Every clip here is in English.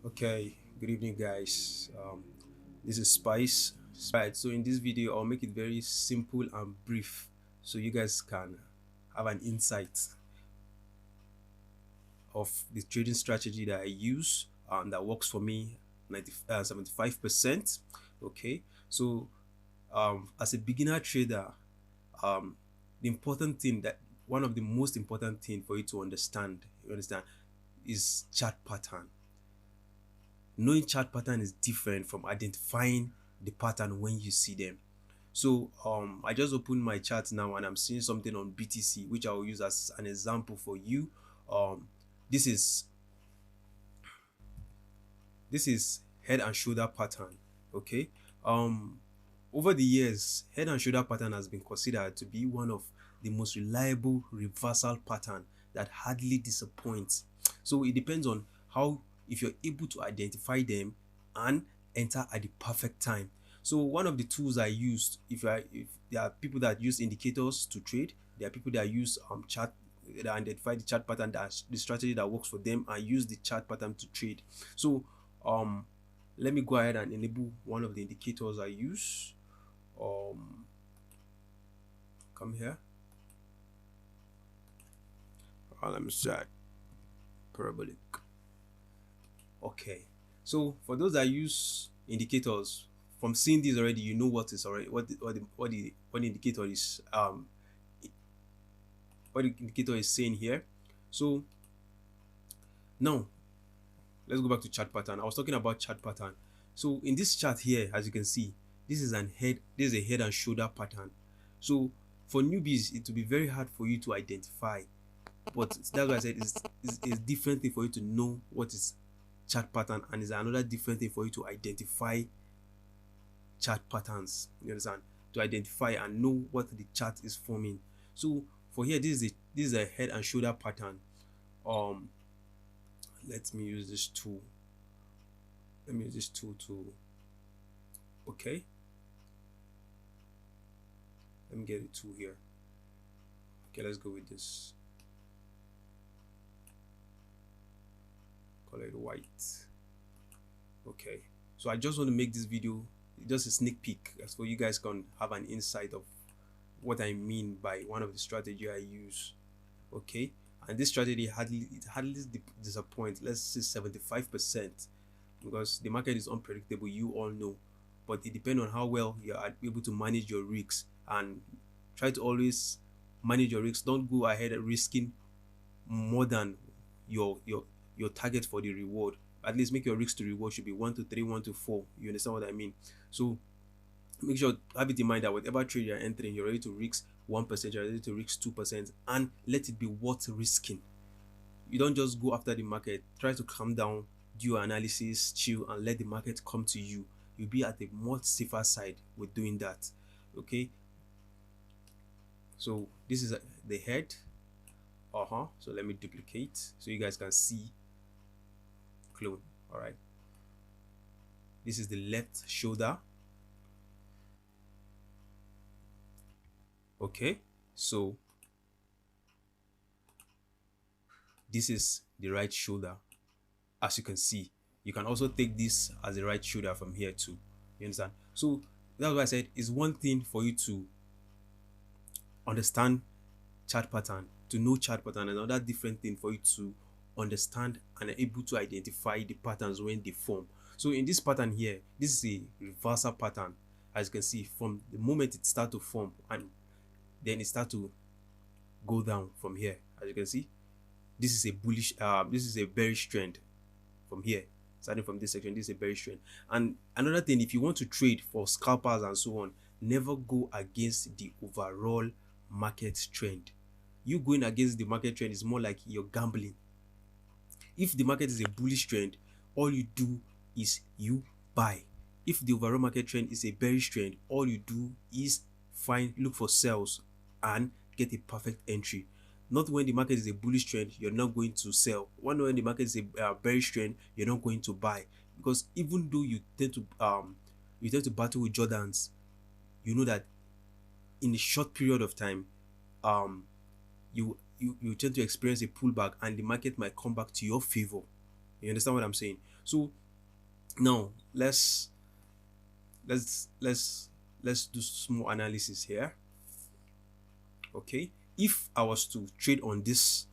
Okay, good evening, guys. This is Spice. Right, so in this video, I'll make it very simple and brief so you guys can have an insight of the trading strategy that I use and that works for me 75%. Okay, so as a beginner trader, um, the important thing that one of the most important thing for you to understand, is chart pattern. Knowing chart pattern is different from identifying the pattern when you see them. So I just opened my chart now and I'm seeing something on BTC which I will use as an example for you. um this is this is head and shoulder pattern. Okay. um Over the years, head and shoulder pattern has been considered to be one of the most reliable reversal pattern that hardly disappoints. So it depends on how, if you're able to identify them and enter at the perfect time. So one of the tools I used, if there are people that use indicators to trade, there are people that use chart that identify the chart pattern, that's the strategy that works for them, and use the chart pattern to trade. So um let me go ahead and enable one of the indicators I use. um Come here. Let me start parabolic. Okay, so for those that use indicators, from seeing this already, you know what is already what the indicator is what the indicator is saying here. So now let's go back to chart pattern. I was talking about chart pattern. So in this chart here, as you can see, this is a head and shoulder pattern. So for newbies, it will be very hard for you to identify, but that's why I said it's different thing for you to know what is chart pattern, and it's another different thing for you to identify chart patterns. You understand? To identify and know what the chart is forming. So for here, this is a head and shoulder pattern. um Let me use this tool. Let me use this tool to, okay, let me get a tool here. Okay, let's go with this. Color it white. Okay, so I just want to make this video just a sneak peek, as for you guys can have an insight of what I mean by one of the strategy I use. Okay, and this strategy hardly disappoints. Let's say 75%, because the market is unpredictable, you all know, but it depends on how well you are able to manage your risks, and try to always manage your risks. Don't go ahead and risking more than your target for the reward. At least make your risk to reward should be 1 to 3, 1 to 4. You understand what I mean? So make sure, have it in mind that whatever trade you're entering, you're ready to risk 1%, you're ready to risk 2%, and let it be worth risking. You don't just go after the market. Try to calm down, do your analysis, chill, and let the market come to you. You'll be at a much safer side with doing that. Okay, so this is the head. So let me duplicate so you guys can see. Clone. All right, this is the left shoulder. Okay, so this is the right shoulder. As you can see, you can also take this as a right shoulder from here too. You understand? So that's why I said it's one thing for you to understand chart pattern, to know chart pattern, and another different thing for you to understand and able to identify the patterns when they form. So in this pattern here, this is a reversal pattern. As you can see, from the moment it start to form, and then it start to go down from here. As you can see, this is a bullish this is a bearish trend from here. Starting from this section, this is a bearish trend. And another thing, if you want to trade for scalpers and so on, never go against the overall market trend. You going against the market trend is more like you're gambling. If the market is a bullish trend, all you do is you buy. If the overall market trend is a bearish trend, all you do is look for sales and get a perfect entry. Not when the market is a bullish trend, you're not going to sell. When the market is a bearish trend, you're not going to buy. Because even though you tend to battle with Jordans, you know that in a short period of time, you tend to experience a pullback, and the market might come back to your favor. You understand what I'm saying? So now let's let's let's do small analysis here. Okay, if I was to trade on this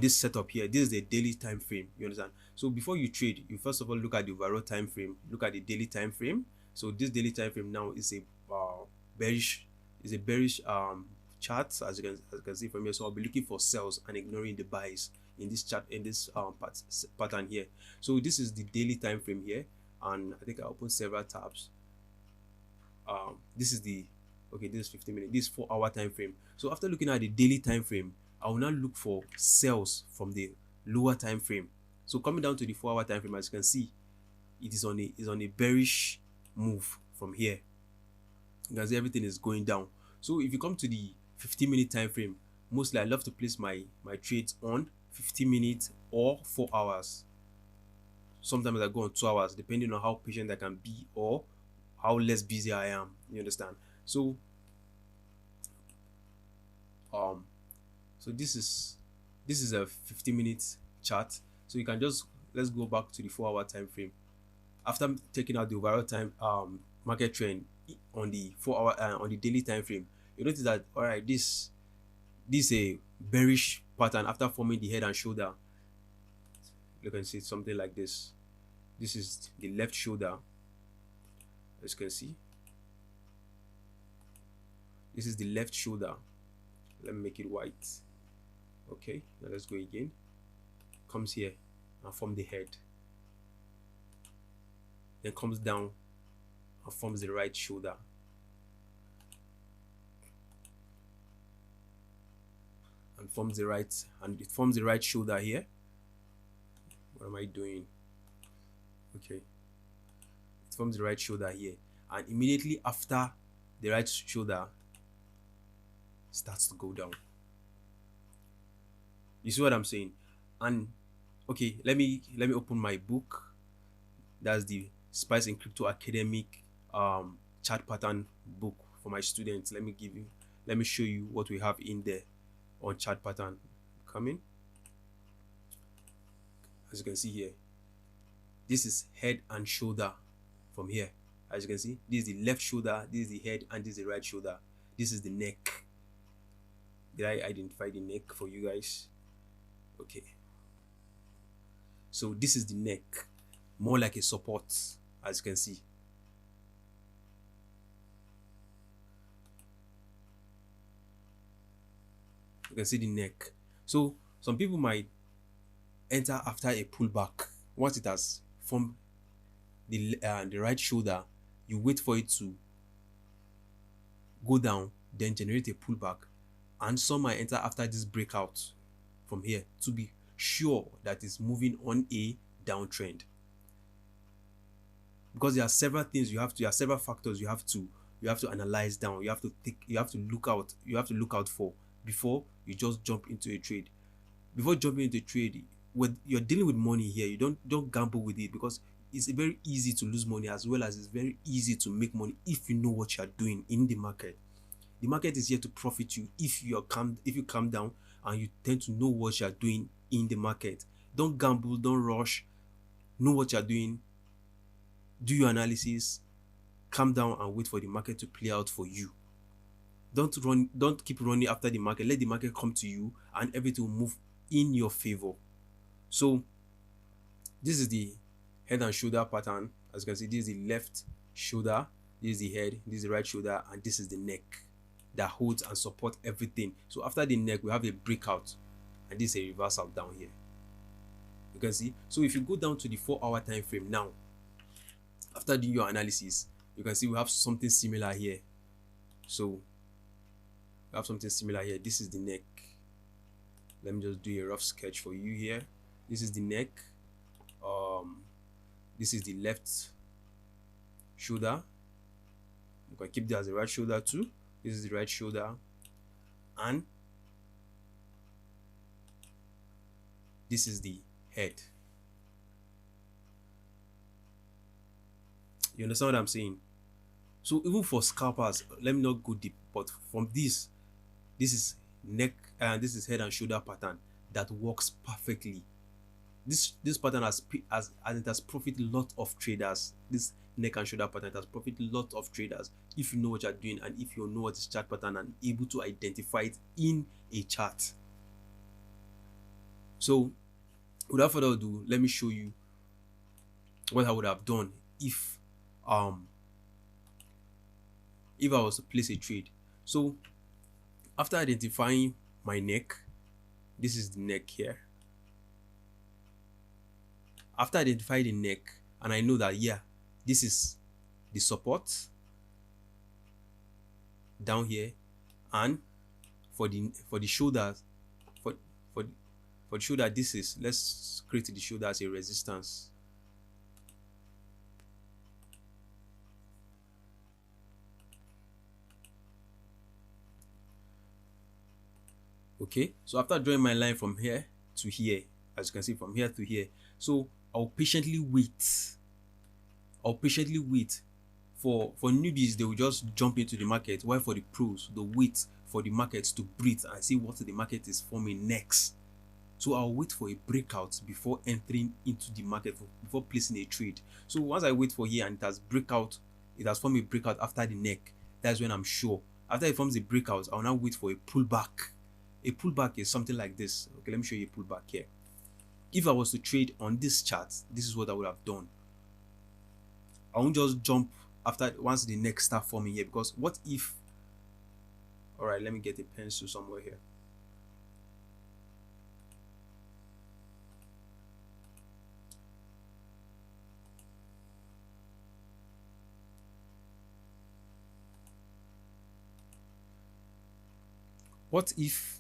setup here, this is the daily time frame. You understand? So before you trade, you first of all look at the overall time frame, look at the daily time frame. So this daily time frame now is a bearish bearish chart, as you can see from here. So I'll be looking for sells and ignoring the buys in this chart, in this pattern here. So this is the daily time frame here, and I think I opened several tabs. This is the okay, this is 15 minutes, this is 4-hour time frame. So after looking at the daily time frame, I will now look for sells from the lower time frame. So coming down to the 4-hour time frame, as you can see, it is on a bearish move from here. You can see everything is going down. So if you come to the 15-minute time frame, mostly I love to place my trades on 15 minutes or 4 hours. Sometimes I go on 2 hours, depending on how patient I can be or how less busy I am. You understand? So so this is a 15-minute chart. So you can just, let's go back to the 4-hour time frame. After taking out the overall time market trend on the 4-hour on the daily time frame, you notice that all right, this is a bearish pattern after forming the head and shoulder. You can see something like this. This is the left shoulder, as you can see. This is the left shoulder. Let me make it white. Okay, now let's go again. Comes here and form the head, then comes down and forms the right shoulder, and forms the right shoulder here. What am I doing? Okay, it forms the right shoulder here, and immediately after the right shoulder starts to go down. You see what I'm saying? And okay, let me open my book. That's the Spice in Crypto Academic chart pattern book for my students. Let me show you what we have in there on chart pattern. Coming, as you can see here, this is head and shoulder from here. As you can see, this is the left shoulder, this is the head, and this is the right shoulder. This is the neck. Did I identify the neck for you guys? Okay, so this is the neck, more like a support, as you can see. You can see the neck. So some people might enter after a pullback. Once it has formed the right shoulder, you wait for it to go down, then generate a pullback, and some might enter after this breakout from here to be sure that it's moving on a downtrend, because there are several things there are several factors you have to analyze down. You have to look out for before you just jump into a trade. Before jumping into a trade, when you're dealing with money here, you don't gamble with it, because it's very easy to lose money, as well as it's very easy to make money if you know what you're doing in the market. The market is here to profit you if you calm down and you tend to know what you're doing in the market. Don't gamble, don't rush. Know what you're doing, do your analysis, calm down and wait for the market to play out for you. Don't keep running after the market. Let the market come to you and everything will move in your favor. So this is the head and shoulder pattern. As you can see, this is the left shoulder, this is the head, this is the right shoulder, and this is the neck that holds and support everything. So after the neck, we have a breakout, and this is a reversal down here. You can see. So if you go down to the 4-hour time frame now, after doing your analysis, you can see we have something similar here. So we have something similar here. This is the neck. Let me just do a rough sketch for you here. This is the neck. This is the left shoulder. You can keep that as the right shoulder too. This is the right shoulder, and this is the head. You understand what I'm saying? So even for scalpers, let me not go deep, but from this is neck and this is head and shoulder pattern that works perfectly. this pattern has it has profit a lot of traders. This neck and shoulder pattern has profit a lot of traders if you know what you're doing, and if you know what is chart pattern and able to identify it in a chart. So without further ado, let me show you what I would have done if um if I was to place a trade. So after identifying my neck, this is the neck here. After identifying the neck, and I know that, yeah, this is the support down here, and for the shoulders, for for for the shoulder, this is, let's create the shoulder as a resistance. Okay, so after drawing my line from here to here, as you can see, from here to here, so I'll patiently wait. For newbies, they will just jump into the market, while for the pros, they'll wait for the market to breathe and see what the market is forming next. So I'll wait for a breakout before entering into the market, before placing a trade. So once I wait for here and it has formed a breakout after the neck, that's when I'm sure. After it forms a breakout, I'll now wait for a pullback. A pullback is something like this. Okay, let me show you a pullback here. If I was to trade on this chart, this is what I would have done. I won't just jump once the neck start forming here, because what if, all right, let me get a pencil somewhere here. What if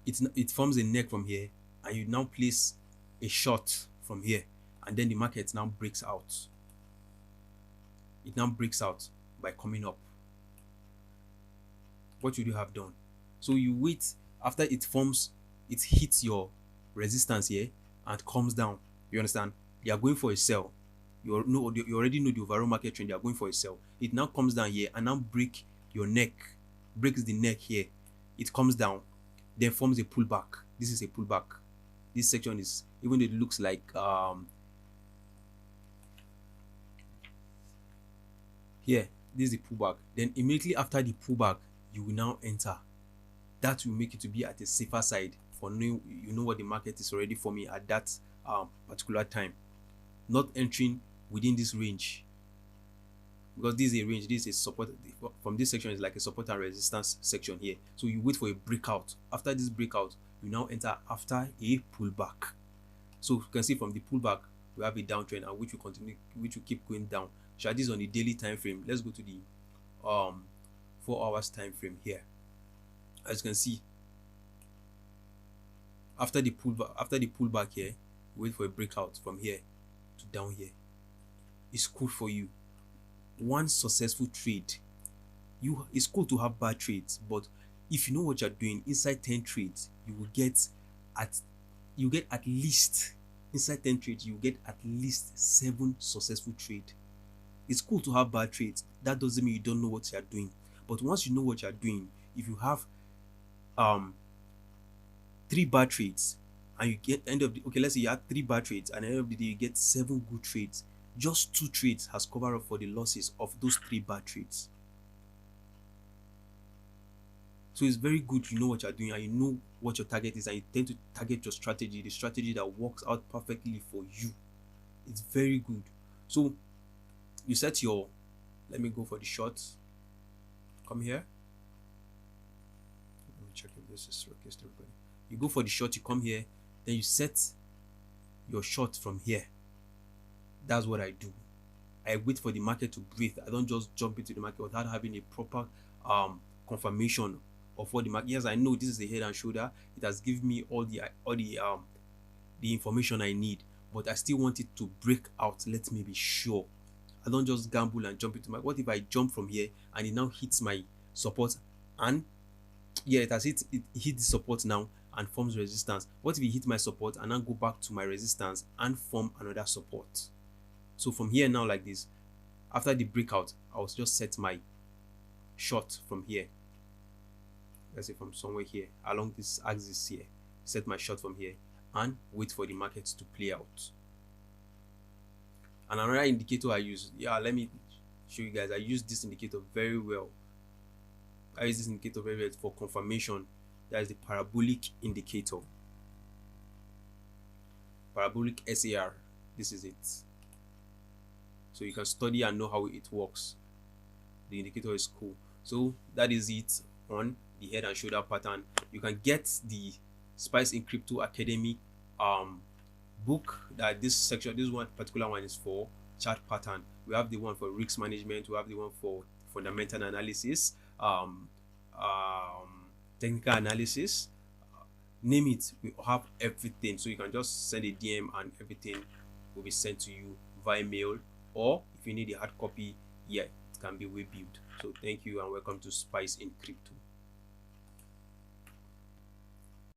it forms a neck from here, and you now place a short from here, and then the market now breaks out? It now breaks out by coming up. What would you have done? So you wait after it forms, it hits your resistance here and comes down. You understand? You are going for a sell. You already know the overall market trend. You are going for a sell. It now comes down here and now breaks the neck here. It comes down, then forms a pullback. This is a pullback. This section is, even though it looks like here, this is the pullback. Then immediately after the pullback, you will now enter. That will make it to be at a safer side, for knowing you know what the market is already forming at that particular time. Not entering within this range, because this is a range, this is support. From this section is like a support and resistance section here. So you wait for a breakout. After this breakout, you now enter after a pullback. So you can see from the pullback, we have a downtrend, and which will keep going down. So this is on the daily time frame. Let's go to the 4 hours time frame here. As you can see, after the pullback here, wait for a breakout from here to down here. It's cool for you. One successful trade. It's cool to have bad trades, but if you know what you're doing, inside 10 trades, you get at least inside 10 trades, you get at least 7 successful trades. It's cool to have bad trades. That doesn't mean you don't know what you're doing. But once you know what you're doing, if you have 3 bad trades, and you get let's say you have 3 bad trades, and at the end of the day you get 7 good trades, just 2 trades has covered up for the losses of those 3 bad trades. So it's very good you know what you're doing, and you know what your target is, and you tend to target your strategy, the strategy that works out perfectly for you. It's very good. So you set your, let me go for the short. Come here. Let me check if this is okay to everybody. You go for the short, you come here, then you set your short from here. That's what I do. I wait for the market to breathe. I don't just jump into the market without having a proper confirmation of what the market. Yes, I know this is the head and shoulder. It has given me all the information I need, but I still want it to break out. Let me be sure. I don't just gamble and jump into my. What if I jump from here and it now hits my support, and yeah, it hit the support now and forms resistance? What if it hit my support and then go back to my resistance and form another support? So from here now, like this, after the breakout, I'll just set my short from here. Let's say from somewhere here along this axis here. Set my short from here, and wait for the market to play out. And another indicator I use, yeah, let me show you guys. I use this indicator very well. I use this indicator very well for confirmation. That is the parabolic indicator. Parabolic SAR. This is it. So you can study and know how it works. The indicator is cool. So that is it on the head and shoulder pattern. You can get the Spice in Crypto Academy book. That this one particular one is for chart pattern. We have the one for risk management. We have the one for fundamental analysis, technical analysis. Name it, we have everything. So you can just send a DM and everything will be sent to you via mail, or if you need a hard copy, yeah, it can be way built. So thank you and welcome to Spice in Crypto.